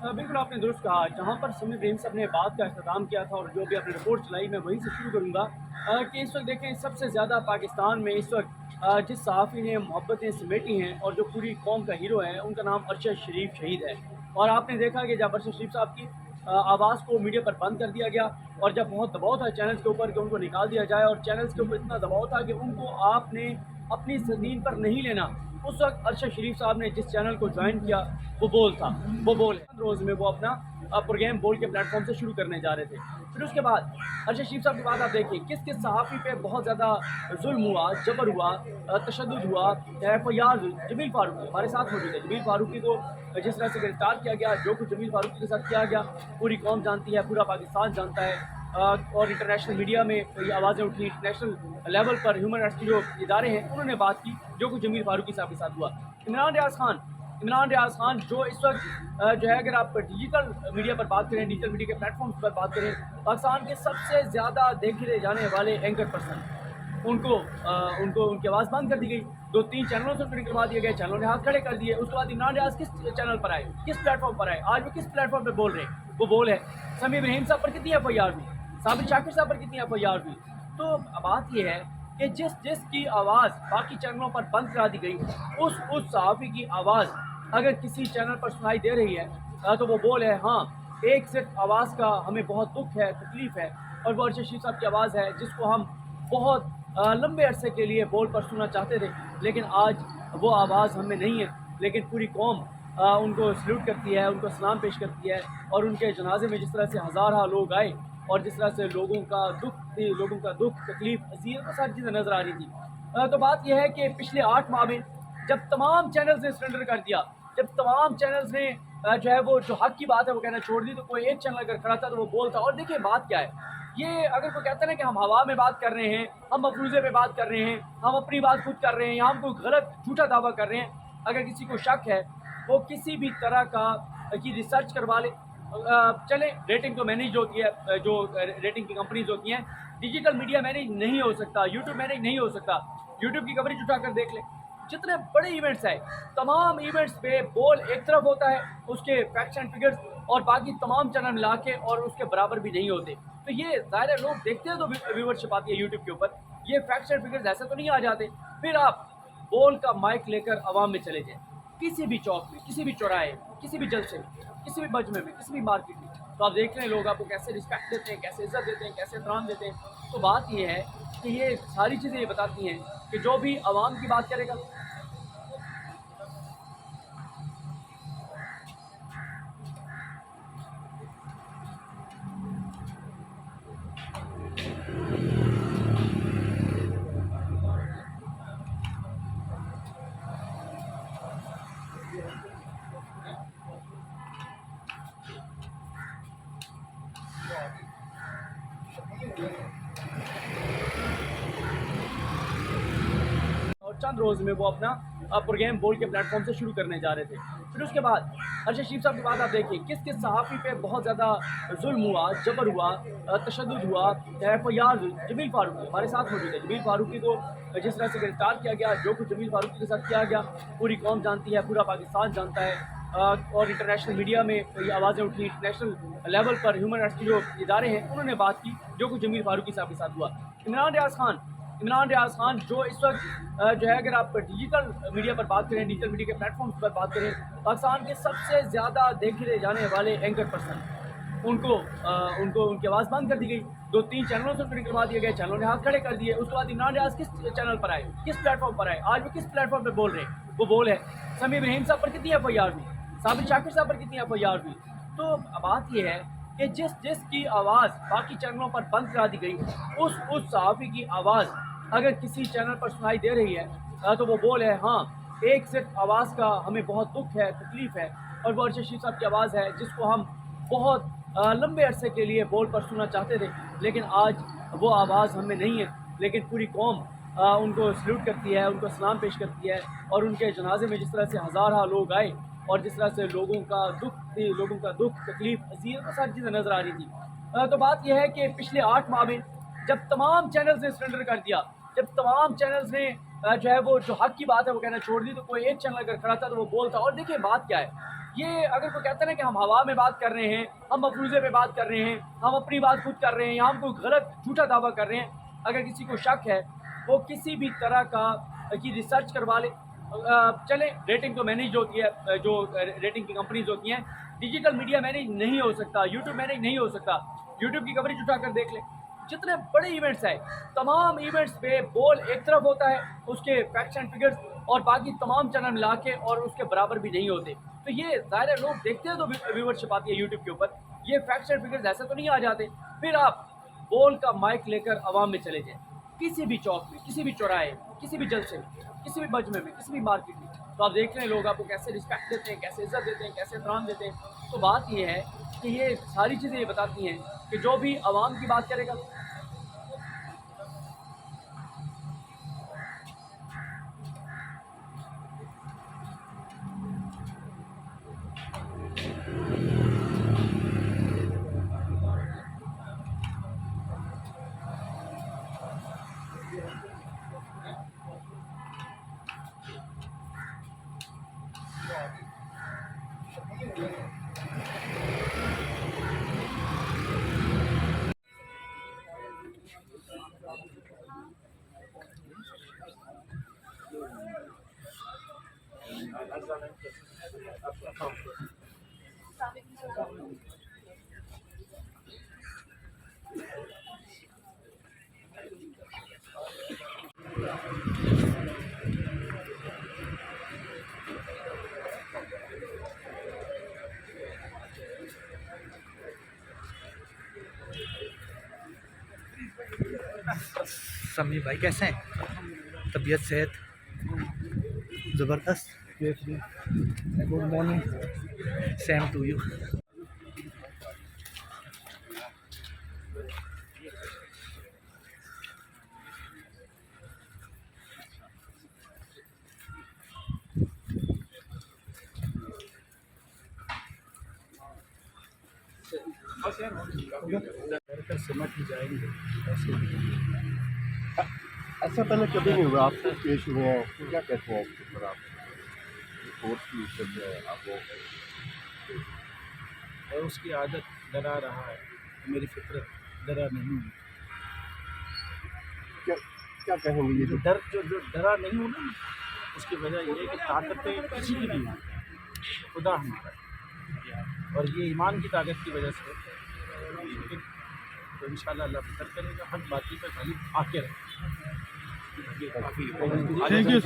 बिल्कुल आपने दुरुस्त कहा। जहाँ पर समी इब्राहिम साहब ने बात का अख्ताम किया था और जो भी आपने रिपोर्ट चलाई, मैं वहीं से शुरू करूँगा कि इस वक्त देखें सबसे ज़्यादा पाकिस्तान में इस वक्त जिस सहाफ़ी ने मोहब्बतें समेटी हैं और जो पूरी कौम का हीरो है, उनका नाम अरशद शरीफ शहीद है। और आपने देखा कि जब अरशद शरीफ साहब की आवाज़ को मीडिया पर बंद कर दिया गया और जब बहुत दबाव था चैनल्स के ऊपर कि उनको निकाल दिया जाए, और चैनल्स के ऊपर इतना दबाव था कि उनको आपने अपनी ज़मीन पर नहीं लेना। उस वक्त अरशद शरीफ साहब ने जिस चैनल को ज्वाइन किया वो बोल था, वो बोल है। रोज़ में वो अपना प्रोग्राम बोल के प्लेटफॉर्म से शुरू करने जा रहे थे। फिर उसके बाद अरशद शरीफ साहब की बात आप देखिए, किस किस सहाफ़ी पे बहुत ज़्यादा जुल्म हुआ, जबर हुआ, तशद्दुद हुआ। एफ.आई.आर जमील फारूकी हमारे साथ मौजूद है। जमील फारूकी को जिस तरह से गिरफ्तार किया गया, जो कुछ जमील फारूकी के साथ किया गया पूरी कौम जानती है, पूरा पाकिस्तान जानता है। और इंटरनेशनल मीडिया में ये आवाज़ें उठी, इंटरनेशनल लेवल पर ह्यूमन राइट्स के जो इदारे हैं उन्होंने बात की, जो कुछ जमील फारूकी साहब के साथ हुआ। इमरान रियाज़ खान जो इस वक्त जो है, अगर आप डिजिटल मीडिया पर बात करें, डिजिटल मीडिया के प्लेटफॉर्म्स पर बात करें, पाकिस्तान के सबसे ज़्यादा देखे जाने वाले एंकर पर्सन, उनको उनकी आवाज़ बंद कर दी गई। 2-3 चैनलों से ट्रेंड करवा दिया गया, चैनलों ने हाथ खड़े कर दिए। उसके बाद इमरान रियाज़ किस चैनल पर आए, किस प्लेटफॉर्म पर आए, आज वो किस प्लेटफॉर्म पर बोल रहे हैं, वो बोल है समी इब्राहिम साहब पर कितनी एफ.आई.आर हुई, साबिर शाकिर साहब पर कितनी एफ.आई.आर हुई। तो बात यह है कि जिसकी आवाज़ बाकी चैनलों पर बंद करा दी गई, उस सहाफ़ी की आवाज़ अगर किसी चैनल पर सुनाई दे रही है तो वो बोल है। हाँ, एक सिर्फ आवाज़ का हमें बहुत दुख है, तकलीफ़ है, और वो अरशद शरीफ साहब की आवाज़ है, जिसको हम बहुत लंबे अरसे के लिए बोल पर सुनना चाहते थे, लेकिन आज वो आवाज़ हमें नहीं है। लेकिन पूरी कौम उनको सल्यूट करती है, उनको सलाम पेश करती है, और उनके जनाजे में जिस तरह से हज़ार लोग आए और जिस तरह से लोगों का दुख, तकलीफ़, अज़ियत, वो सारी चीज़ें नज़र आ रही थी। तो बात यह है कि पिछले 8 माह में जब तमाम चैनल्स ने सरेंडर कर दिया, जब तमाम चैनल्स ने जो है वो जो हक़ की बात है वो कहना छोड़ दी, तो कोई एक चैनल अगर खड़ा था तो वो बोलता। और देखिए बात क्या है, ये अगर कोई कहता है ना कि हम हवा में बात कर रहे हैं, हम मफरूज़े पे बात कर रहे हैं, हम अपनी बात खुद कर रहे हैं, या हम कोई गलत झूठा दावा कर रहे हैं, अगर किसी को शक है वो किसी भी तरह का की रिसर्च करवा ले। चले रेटिंग तो मैनेज होती है, जो रेटिंग की कंपनीज होती हैं, डिजिटल मीडिया मैनेज नहीं हो सकता, यूट्यूब मैनेज नहीं हो सकता। यूट्यूब की कवरेज उठाकर देख ले, जितने बड़े इवेंट्स हैं, तमाम इवेंट्स पे बोल एक तरफ होता है, उसके फैक्ट्स एंड फिगर्स, और बाकी तमाम चैनल मिला के और उसके बराबर भी नहीं होते। तो ये ज़ाहिर है लोग देखते हैं तो व्यूवरशिप आती है यूट्यूब के ऊपर, ये फैक्ट्स एंड फिगर्स ऐसे तो नहीं आ जाते। फिर आप बोल का माइक लेकर आवाम में चले जाएं, किसी भी चौक में, किसी भी चौराहे में, किसी भी जलसे में, किसी भी मजमे में, किसी भी मार्केट में, तो आप देख रहे हैं लोग आपको कैसे रिस्पेक्ट देते हैं, कैसे इज्जत देते हैं, कैसे एहतराम देते हैं। तो बात ये है कि ये सारी चीज़ें ये बताती हैं कि जो भी आवाम की बात करेगा। और चंद रोज़ में वो अपना प्रोग्राम बोल के प्लेटफॉर्म से शुरू करने जा रहे थे। फिर उसके बाद अरशद शरीफ साहब की बात आप देखिए, किस किस सहाफ़ी पे बहुत ज़्यादा जुल्म हुआ, जबर हुआ, तशद्दुद हुआ। एफ.आई.आर जमील फारूकी हमारे साथ मौजूद है। जमील फारूकी को जिस तरह से गिरफ्तार किया गया, जो कुछ जमील फारूकी के साथ किया गया पूरी कौम जानती है, पूरा पाकिस्तान जानता है। और इंटरनेशनल मीडिया में ये आवाज़ें उठी, इंटरनेशनल लेवल पर ह्यूमन राइट्स के जो इदारे हैं उन्होंने बात की, जो कुछ जमील फारूकी साहब के साथ हुआ। इमरान रियाज़ खान जो इस वक्त जो है, अगर आप डिजिटल मीडिया पर बात करें, डिजिटल मीडिया के प्लेटफॉर्म्स पर बात करें, पाकिस्तान के सबसे ज़्यादा देखे जाने वाले एंकर पर्सन, उनको उनकी आवाज़ बंद कर दी गई। 2-3 चैनलों से ट्रेंड करवा दिया गया, चैनलों ने हाथ खड़े कर दिए। उसके बाद इमरान रियाज़ किस चैनल पर आए, किस प्लेटफॉर्म पर आए, आज वो किस प्लेटफॉर्म पर बोल रहे हैं, वो बोल है समी इब्राहिम साहब पर कितनी एफ.आई.आर हुई, साबिर शाकिर साहब पर कितनी एफ.आई.आर हुई। तो बात यह है कि जिसकी आवाज़ बाकी चैनलों पर बंद करा दी गई, उस सहाफ़ी की आवाज़ अगर किसी चैनल पर सुनाई दे रही है तो वो बोल है। हाँ, एक सिर्फ आवाज़ का हमें बहुत दुख है, तकलीफ़ है, और वो अरशद शरीफ साहब की आवाज़ है, जिसको हम बहुत लंबे अरसे के लिए बोल पर सुनना चाहते थे, लेकिन आज वो आवाज़ हमें नहीं है। लेकिन पूरी कौम उनको सल्यूट करती है, उनको सलाम पेश करती है, और उनके जनाजे में जिस तरह से हज़ार लोग आए और जिस तरह से लोगों का दुख, तकलीफ़, अज़ियत, वो सारी चीज़ें नज़र आ रही थी। तो बात यह है कि पिछले 8 माह में जब तमाम चैनल्स ने सरेंडर कर दिया, जब तमाम चैनल्स ने जो है वो जो हक़ की बात है वो कहना छोड़ दी, तो कोई एक चैनल अगर खड़ा था तो वो बोलता। और देखिए बात क्या है, ये अगर कोई कहता है ना कि हम हवा में बात कर रहे हैं, हम मफरूज़े पे बात कर रहे हैं, हम अपनी बात खुद कर रहे हैं या हम कोई गलत झूठा दावा कर रहे हैं, अगर किसी को शक है वो किसी भी तरह का की रिसर्च करवा ले। चले रेटिंग तो मैनेज होती है, जो रेटिंग की कंपनीज होती हैं, डिजिटल मीडिया मैनेज नहीं हो सकता, यूट्यूब मैनेज नहीं हो सकता। यूट्यूब की कवरेज उठाकर देख ले, जितने बड़े इवेंट्स हैं, तमाम इवेंट्स पे बोल एक तरफ होता है, उसके फैक्ट्स एंड फिगर्स और बाकी तमाम चैनल मिला के और उसके बराबर भी नहीं होते। तो ये ज़ाहिर है लोग देखते हैं तो व्यूवरशिप आती है यूट्यूब के ऊपर, ये फैक्ट्स एंड फिगर्स ऐसे तो नहीं आ जाते। फिर आप बोल का माइक लेकर आवाम में चले जाएं, किसी भी चौक में, किसी भी चौराहे में, किसी भी जलसे में, किसी भी मजमे में, किसी भी मार्केट में, तो आप देख रहे हैं लोग आपको कैसे रिस्पेक्ट देते हैं, कैसे इज्जत देते हैं, कैसे एहतराम देते हैं। तो बात ये है कि ये सारी चीज़ें ये बताती हैं कि जो भी आवाम की बात करेगा, समी भाई कैसे हैं? तबीयत सेहत ज़बरदस्त। Good morning. Same to you. सिमट ही जाएंगे ऐसे। ऐसा पहले कभी नहीं हुआ, आपको पेश हुए हैं तो क्या कहते हैं इसके ऊपर आप? कोर्ट की इज्जत है आप वो और उसकी आदत डरा रहा है, मेरी फितरत डरा नहीं हूँ। क्या क्या कहेंगे ये जो डरा नहीं हूँ ना, उसकी वजह ये है कि ताकतें किसी की भी हैं, खुदा हमारा, और ये ईमान की ताकत की वजह से। लेकिन तो इंशाल्लाह अल्लाह बेहतर करेगा, हर बाती पर खाली आके रहे। Thank you.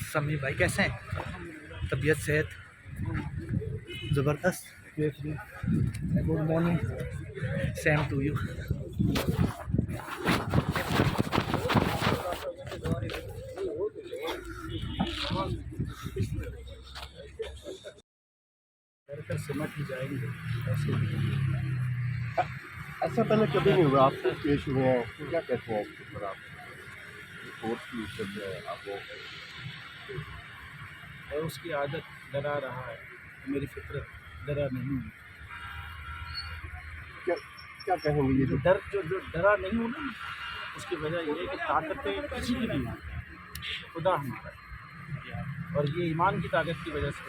समी भाई कैसे हैं? तबीयत सेहत ज़बरदस्त। Good morning. Same to you. सिमट ही जाएंगे ऐसे। ऐसा पहले कभी नहीं हुआ, आपको पेश हुए हैं तो क्या कहते हैं इसके ऊपर आप? कोर्ट की इज्जत है आप वो और उसकी आदत डरा रहा है, मेरी फितरत डरा नहीं हूँ। क्या क्या कहेंगे ये जो डरा नहीं हूँ ना, उसकी वजह ये है कि ताकतें किसी की भी हैं, खुदा हमारा, और ये ईमान की ताकत की वजह से।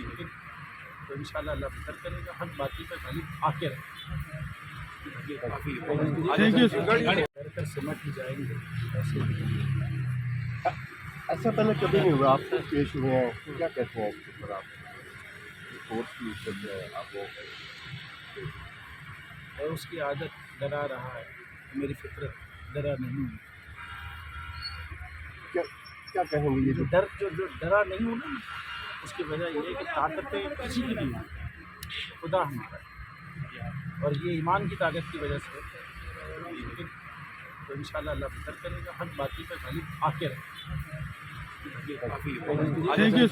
लेकिन तो इंशाल्लाह अल्लाह बेहतर करेगा, हर बाती पर खाली आके रहे। Thank you. सिमट ही जाएंगे ऐसे। ऐसा पहले कभी नहीं हुआ, आपको पेश हुए हैं तो क्या कहते हैं इसके ऊपर आप? कोर्ट की इज्जत है आप वो और उसकी आदत डरा रहा है, मेरी फितरत डरा नहीं हूँ। क्या क्या कहेंगे ये जो जो डरा नहीं हूँ ना, उसकी वजह ये है कि ताकतें किसी की नहीं है, खुदा हमारा है। और ये ईमान की ताकत की वजह से लेकिन तो इंशाल्लाह अल्लाह बेहतर करेगा। हक बाकी पर खाली आके रहे। Thank you